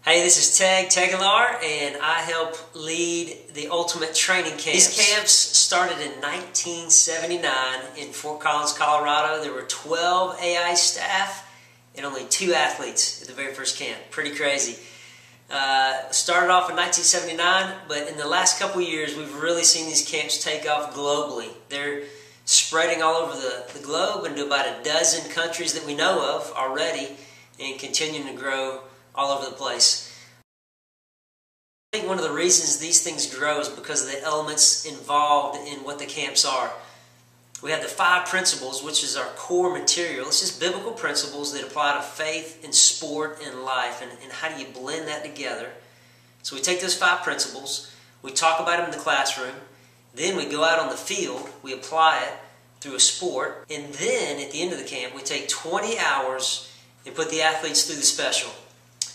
Hey, this is Teg and I help lead the Ultimate Training Camps. These camps started in 1979 in Fort Collins, Colorado. There were 12 AIA staff and only 2 athletes at the very first camp. Pretty crazy. Started off in 1979, but in the last couple years we've really seen these camps take off globally. They're spreading all over the globe into about a dozen countries that we know of already and continuing to grow all over the place. I think one of the reasons these things grow is because of the elements involved in what the camps are. We have the 5 principles, which is our core material. It's just biblical principles that apply to faith and sport and life, and how do you blend that together. So we take those 5 principles, we talk about them in the classroom, then we go out on the field, we apply it through a sport, and then at the end of the camp we take 20 hours and put the athletes through the special,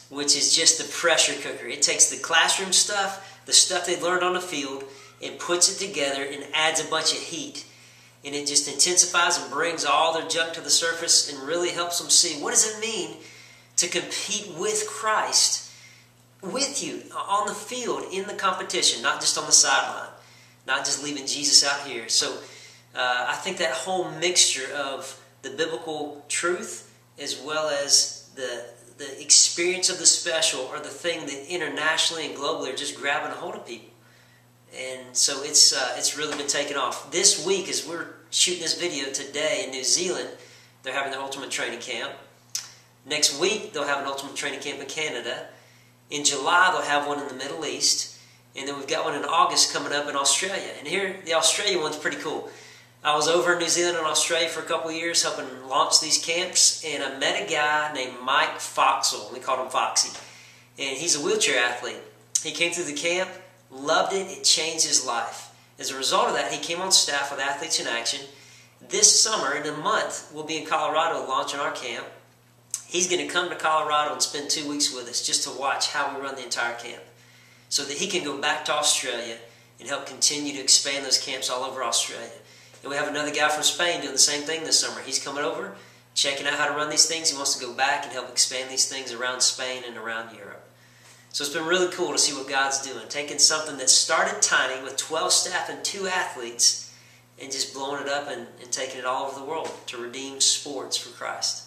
which is just the pressure cooker. It takes the classroom stuff, the stuff they've learned on the field, and puts it together and adds a bunch of heat. And it just intensifies and brings all their junk to the surface and really helps them see what does it mean to compete with Christ, with you, on the field, in the competition, not just on the sideline, not just leaving Jesus out here. So I think that whole mixture of the biblical truth as well as the experience of the special are the thing that internationally and globally are just grabbing a hold of people. And so it's really been taking off. This week, as we're shooting this video today in New Zealand, they're having their Ultimate Training Camp. Next week, they'll have an Ultimate Training Camp in Canada. In July, they'll have one in the Middle East. And then we've got one in August coming up in Australia. And here, the Australia one's pretty cool. I was over in New Zealand and Australia for a couple of years helping launch these camps, and I met a guy named Mike Foxall. We called him Foxy. And he's a wheelchair athlete. He came through the camp, loved it, it changed his life. As a result of that, he came on staff with Athletes in Action. This summer, in a month, we'll be in Colorado launching our camp. He's going to come to Colorado and spend 2 weeks with us just to watch how we run the entire camp, so that he can go back to Australia and help continue to expand those camps all over Australia. And we have another guy from Spain doing the same thing this summer. He's coming over, checking out how to run these things. He wants to go back and help expand these things around Spain and around Europe. So it's been really cool to see what God's doing, taking something that started tiny with 12 staff and 2 athletes and just blowing it up and taking it all over the world to redeem sports for Christ.